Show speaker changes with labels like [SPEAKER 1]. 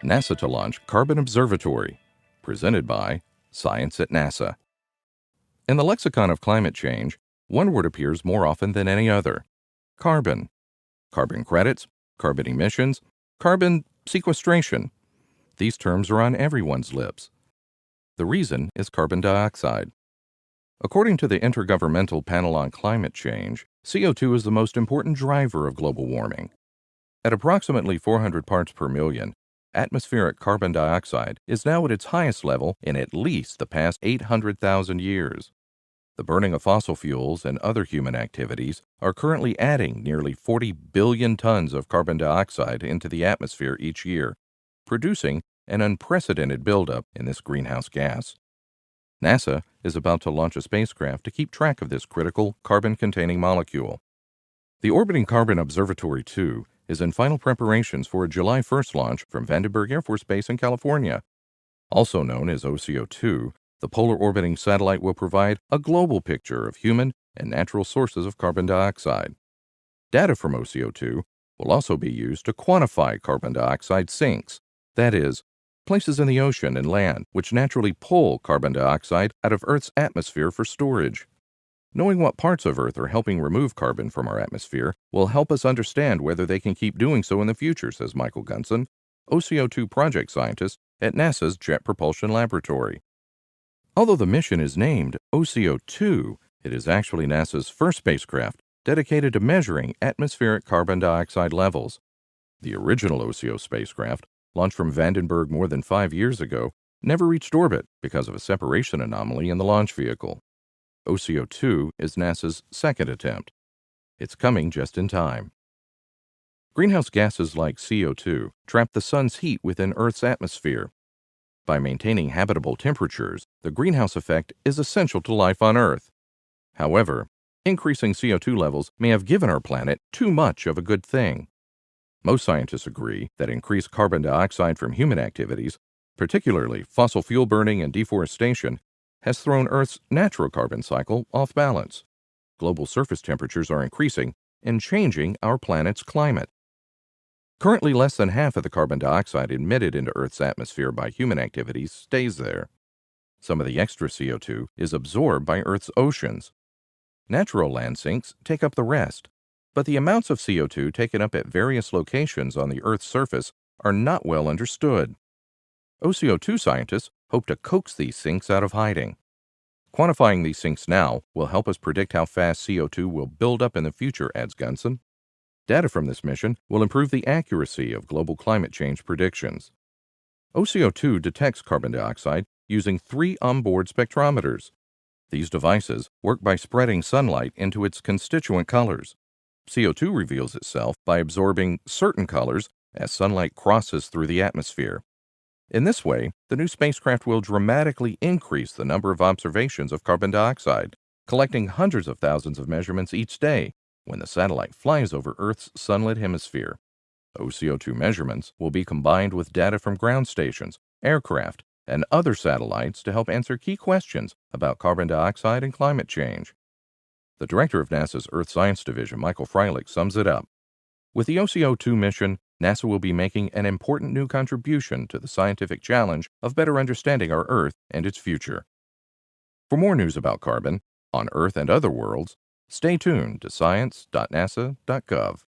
[SPEAKER 1] NASA to launch Carbon Observatory, presented by Science at NASA. In the lexicon of climate change, one word appears more often than any other: carbon. Carbon credits, carbon emissions, carbon sequestration. These terms are on everyone's lips. The reason is carbon dioxide. According to the Intergovernmental Panel on Climate Change, CO2 is the most important driver of global warming. At approximately 400 parts per million, atmospheric carbon dioxide is now at its highest level in at least the past 800,000 years. The burning of fossil fuels and other human activities are currently adding nearly 40 billion tons of carbon dioxide into the atmosphere each year, producing an unprecedented buildup in this greenhouse gas. NASA is about to launch a spacecraft to keep track of this critical carbon-containing molecule. The orbiting Carbon Observatory 2 is in final preparations for a July 1st launch from Vandenberg Air Force Base in California. Also known as OCO2, the polar orbiting satellite will provide a global picture of human and natural sources of carbon dioxide. Data from OCO2 will also be used to quantify carbon dioxide sinks, that is, places in the ocean and land which naturally pull carbon dioxide out of Earth's atmosphere for storage. Knowing what parts of Earth are helping remove carbon from our atmosphere will help us understand whether they can keep doing so in the future, says Michael Gunson, OCO2 project scientist at NASA's Jet Propulsion Laboratory. Although the mission is named OCO2, it is actually NASA's first spacecraft dedicated to measuring atmospheric carbon dioxide levels. The original OCO spacecraft, launched from Vandenberg more than 5 years ago, never reached orbit because of a separation anomaly in the launch vehicle. OCO2 is NASA's second attempt. It's coming just in time. Greenhouse gases like CO2 trap the sun's heat within Earth's atmosphere. By maintaining habitable temperatures, the greenhouse effect is essential to life on Earth. However, increasing CO2 levels may have given our planet too much of a good thing. Most scientists agree that increased carbon dioxide from human activities, particularly fossil fuel burning and deforestation, has thrown Earth's natural carbon cycle off balance. Global surface temperatures are increasing and changing our planet's climate. Currently, less than half of the carbon dioxide emitted into Earth's atmosphere by human activities stays there. Some of the extra CO2 is absorbed by Earth's oceans. Natural land sinks take up the rest, but the amounts of CO2 taken up at various locations on the Earth's surface are not well understood. OCO2 scientists hope to coax these sinks out of hiding. Quantifying these sinks now will help us predict how fast CO2 will build up in the future, adds Gunson. Data from this mission will improve the accuracy of global climate change predictions. OCO2 detects carbon dioxide using 3 onboard spectrometers. These devices work by spreading sunlight into its constituent colors. CO2 reveals itself by absorbing certain colors as sunlight crosses through the atmosphere. In this way, the new spacecraft will dramatically increase the number of observations of carbon dioxide, collecting hundreds of thousands of measurements each day when the satellite flies over Earth's sunlit hemisphere. OCO2 measurements will be combined with data from ground stations, aircraft, and other satellites to help answer key questions about carbon dioxide and climate change. The director of NASA's Earth Science Division, Michael Freilich, sums it up. With the OCO2 mission, NASA will be making an important new contribution to the scientific challenge of better understanding our Earth and its future. For more news about carbon, on Earth and other worlds, stay tuned to science.nasa.gov.